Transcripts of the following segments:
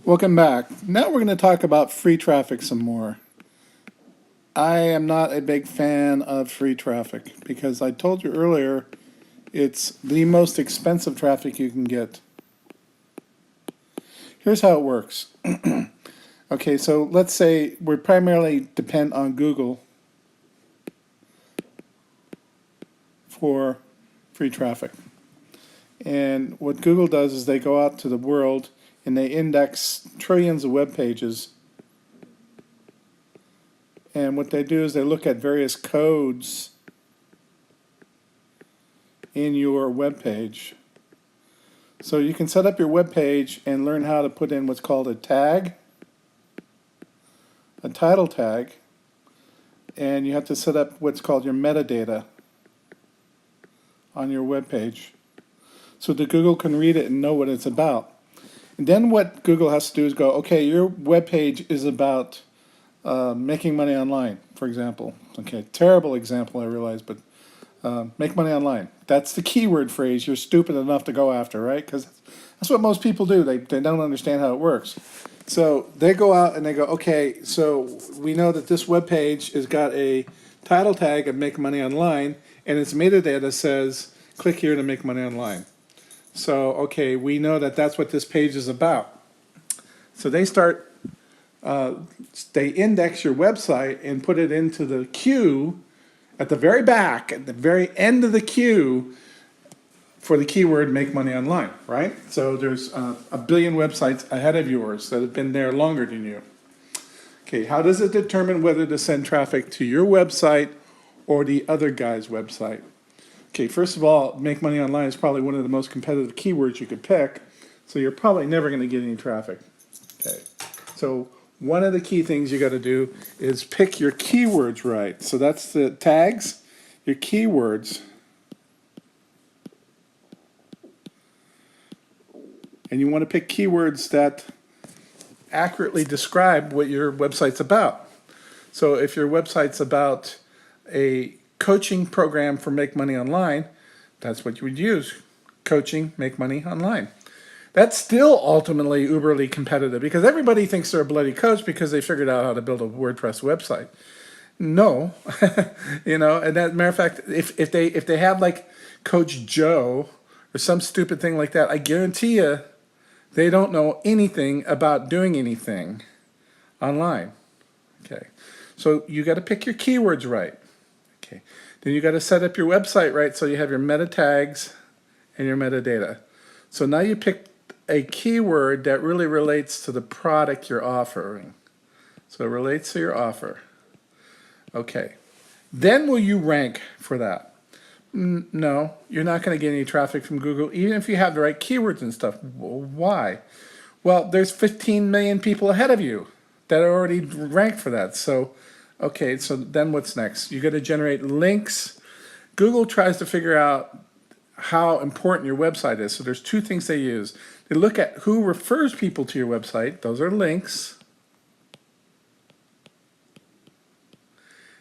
Welcome back. Now we're going to talk about free traffic some more. I am not a big fan of free traffic because I told you earlier it's the most expensive traffic you can get. Here's how it works. Okay, so let's say we primarily depend on Google for free traffic. And what Google does is they go out to the world and they index trillions of web pages. And what they do is they look at various codes in your web page. So you can set up your web page and learn how to put in what's called a tag, a title tag, and you have to set up what's called your metadata on your web page so that Google can read it and know what it's about. And then what Google has to do is go, okay, your web page is about making money online, for example. Okay, terrible example, I realize, but make money online. That's the keyword phrase you're stupid enough to go after, right? Because that's what most people do. They don't understand how it works. So they go out and they go, okay, so we know that this web page has got a title tag of make money online, and its metadata says click here to make money online. So, okay, we know that that's what this page is about. So they index your website and put it into the queue at the very back, at the very end of the queue for the keyword make money online, right? So there's a billion websites ahead of yours that have been there longer than you. Okay, how does it determine whether to send traffic to your website or the other guy's website? Okay, first of all, make money online is probably one of the most competitive keywords you could pick, so you're probably never going to get any traffic. Okay, so one of the key things you got to do is pick your keywords right. So that's the tags, your keywords. And you want to pick keywords that accurately describe what your website's about. So if your website's about a coaching program for Make Money Online, that's what you would use. Coaching, Make Money Online. That's still ultimately uberly competitive because everybody thinks they're a bloody coach because they figured out how to build a WordPress website. No, and as a matter of fact, if they have like Coach Joe or some stupid thing like that, I guarantee you they don't know anything about doing anything online. Okay, so you got to pick your keywords right. Okay, then you got to set up your website right so you have your meta tags and your metadata. So now you pick a keyword that really relates to the product you're offering. So it relates to your offer. Okay, then will you rank for that? No, you're not going to get any traffic from Google, even if you have the right keywords and stuff. Why? Well, there's 15 million people ahead of you that are already ranked for that. So, okay, so then what's next? You got to generate links. Google tries to figure out how important your website is. So there's two things they use. They look at who refers people to your website. Those are links.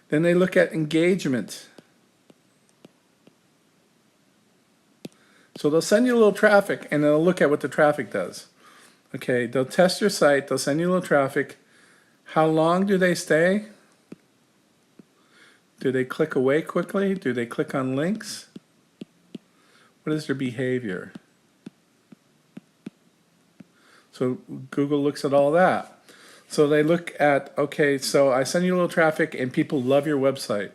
Then they look at engagement. So they'll send you a little traffic and they'll look at what the traffic does. Okay, they'll test your site, they'll send you a little traffic. How long do they stay? Do they click away quickly? Do they click on links? What is their behavior? So Google looks at all that. So they look at, okay, so I send you a little traffic and people love your website.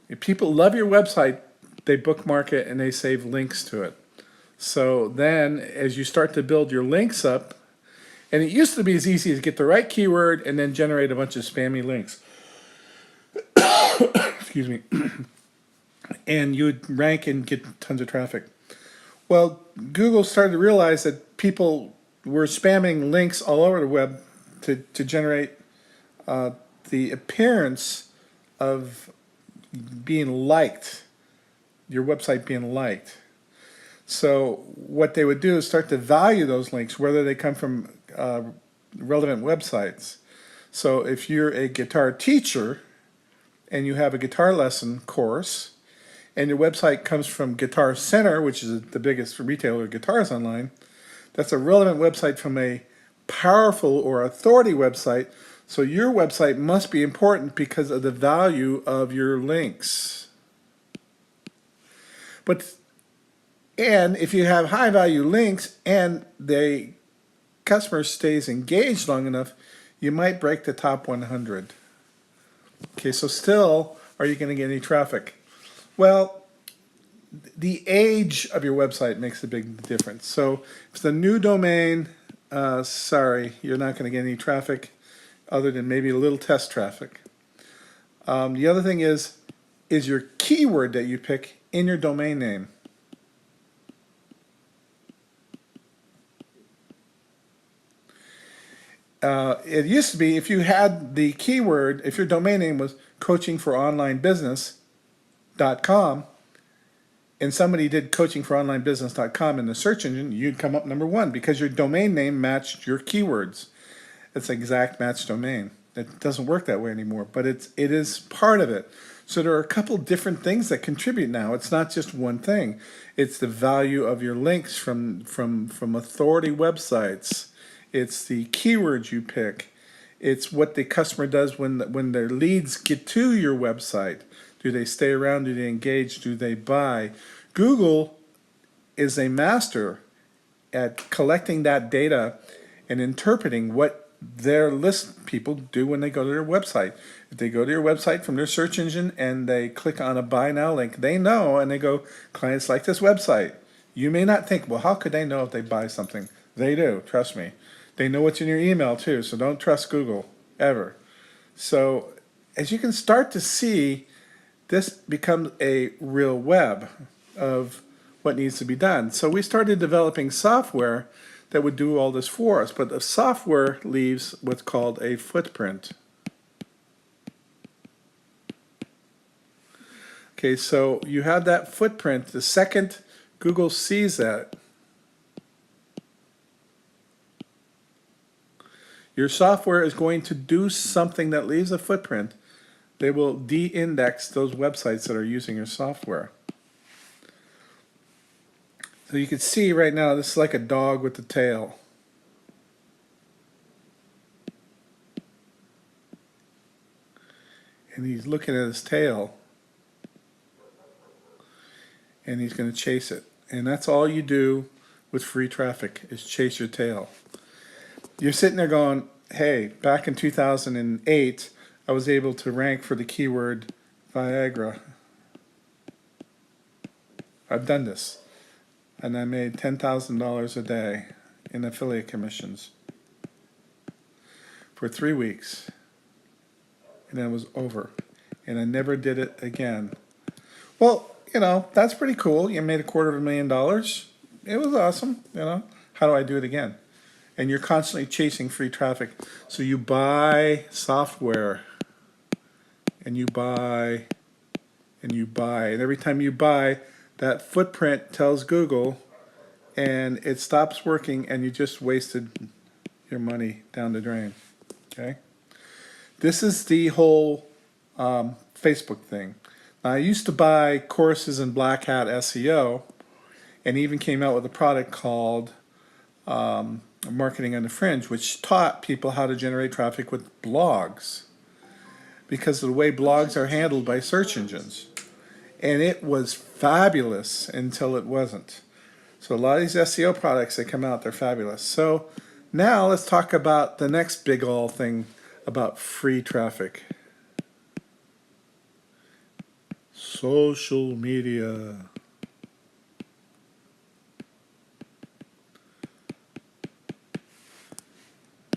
If people love your website, they bookmark it and they save links to it. So then as you start to build your links up, and it used to be as easy as get the right keyword and then generate a bunch of spammy links. Excuse me. And you would rank and get tons of traffic. Well, Google started to realize that people were spamming links all over the web to generate the appearance of being liked, your website being liked. So what they would do is start to value those links, whether they come from relevant websites. So if you're a guitar teacher and you have a guitar lesson course, and your website comes from Guitar Center, which is the biggest retailer of guitars online, that's a relevant website from a powerful or authority website. So your website must be important because of the value of your links. And if you have high value links and the customer stays engaged long enough, you might break the top 100. Okay, so still, are you going to get any traffic? Well, the age of your website makes a big difference. So if it's a new domain, sorry, you're not going to get any traffic other than maybe a little test traffic. The other thing is your keyword that you pick in your domain name. It used to be if you had the keyword, if your domain name was coachingforonlinebusiness.com, and somebody did coachingforonlinebusiness.com in the search engine, you'd come up number one because your domain name matched your keywords. It's an exact match domain. It doesn't work that way anymore, but it is part of it. So there are a couple different things that contribute now. It's not just one thing. It's the value of your links from authority websites. It's the keywords you pick. It's what the customer does when their leads get to your website. Do they stay around? Do they engage? Do they buy? Google is a master at collecting that data and interpreting what their list people do when they go to their website. If they go to your website from their search engine and they click on a buy now link, they know and they go, clients like this website. You may not think, well, how could they know if they buy something? They do, trust me. They know what's in your email too, so don't trust Google, ever. So as you can start to see, this becomes a real web of what needs to be done. So we started developing software that would do all this for us, but the software leaves what's called a footprint. Okay, so you have that footprint. The second Google sees that, your software is going to do something that leaves a footprint. They will de-index those websites that are using your software. So you can see right now, this is like a dog with a tail. And he's looking at his tail. And he's going to chase it. And that's all you do with free traffic, is chase your tail. You're sitting there going, hey, back in 2008, I was able to rank for the keyword Viagra. I've done this. And I made $10,000 a day in affiliate commissions for 3 weeks. And then it was over. And I never did it again. Well, you know, that's pretty cool. You made $250,000. It was awesome, you know. How do I do it again? And you're constantly chasing free traffic. So you buy software, and you buy, and you buy. And every time you buy, that footprint tells Google, and it stops working, and you just wasted your money down the drain. Okay? This is the whole Facebook thing. Now, I used to buy courses in Black Hat SEO, and even came out with a product called Marketing on the Fringe, which taught people how to generate traffic with blogs because of the way blogs are handled by search engines. And it was fabulous until it wasn't. So a lot of these SEO products that come out, they're fabulous. So now let's talk about the next big ol' thing about free traffic. Social media.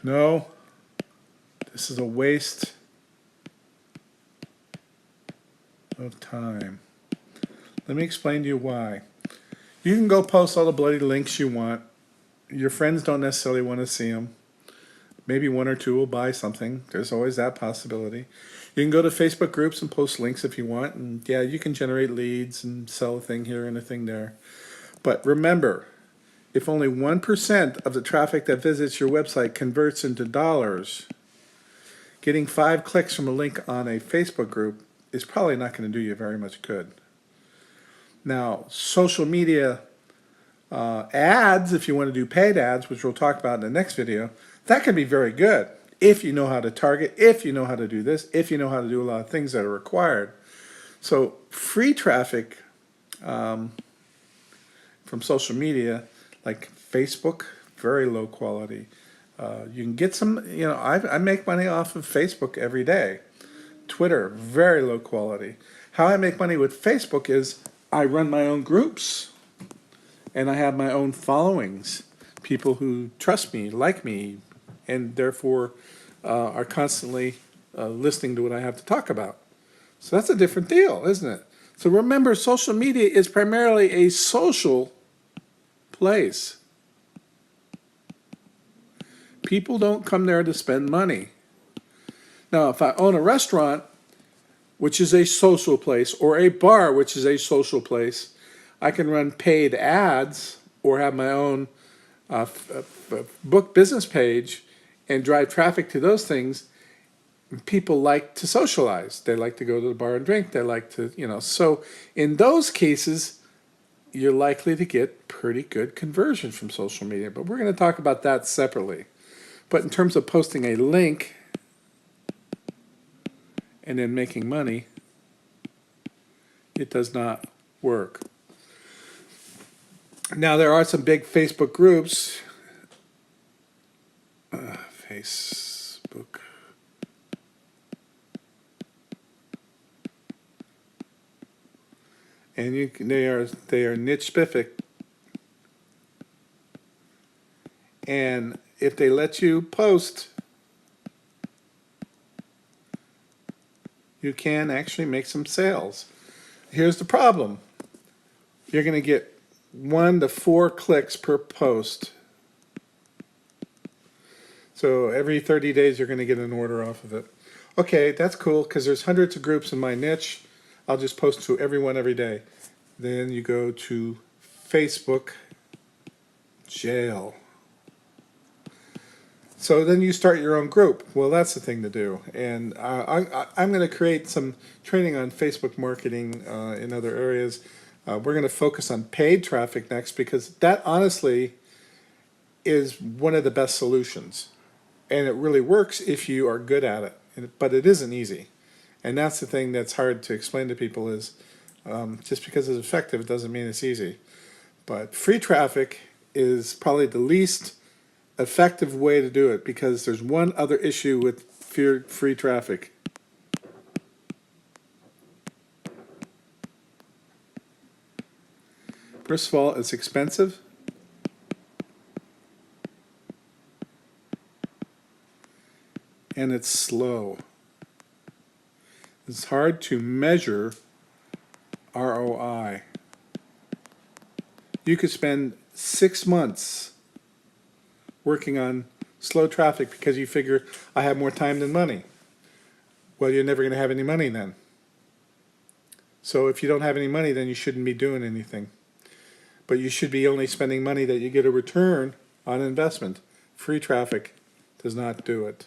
No, this is a waste of time. Let me explain to you why. You can go post all the bloody links you want. Your friends don't necessarily want to see them. Maybe one or two will buy something. There's always that possibility. You can go to Facebook groups and post links if you want. And yeah, you can generate leads and sell a thing here and a thing there. But remember, if only 1% of the traffic that visits your website converts into dollars, getting 5 clicks from a link on a Facebook group is probably not going to do you very much good. Now, social media Ads, if you want to do paid ads, which we'll talk about in the next video, that can be very good if you know how to target, if you know how to do this, if you know how to do a lot of things that are required. So free traffic from social media, like Facebook, very low quality. You can get some, I make money off of Facebook every day. Twitter, very low quality. How I make money with Facebook is I run my own groups and I have my own followings, people who trust me, like me, and therefore are constantly listening to what I have to talk about. So that's a different deal, isn't it? So remember, social media is primarily a social place. People don't come there to spend money. Now, if I own a restaurant, which is a social place, or a bar, which is a social place, I can run paid ads or have my own book business page and drive traffic to those things. People like to socialize. They like to go to the bar and drink. They like to, so in those cases, you're likely to get pretty good conversion from social media. But we're going to talk about that separately. But in terms of posting a link and then making money, it does not work. Now, there are some big Facebook groups. Facebook. And they are niche specific. And if they let you post, you can actually make some sales. Here's the problem. You're going to get 1 to 4 clicks per post. So every 30 days you're going to get an order off of it. Okay, that's cool because there's hundreds of groups in my niche. I'll just post to everyone every day. Then you go to Facebook jail. So then you start your own group. Well, that's the thing to do. And I'm going to create some training on Facebook marketing in other areas. We're going to focus on paid traffic next because that honestly is one of the best solutions. And it really works if you are good at it. But it isn't easy. And that's the thing that's hard to explain to people is just because it's effective, it doesn't mean it's easy. But free traffic is probably the least effective way to do it because there's one other issue with free traffic. First of all, it's expensive. And it's slow. It's hard to measure ROI. You could spend 6 months working on slow traffic because you figure I have more time than money. Well, you're never going to have any money then. So if you don't have any money, then you shouldn't be doing anything. But you should be only spending money that you get a return on investment. Free traffic does not do it.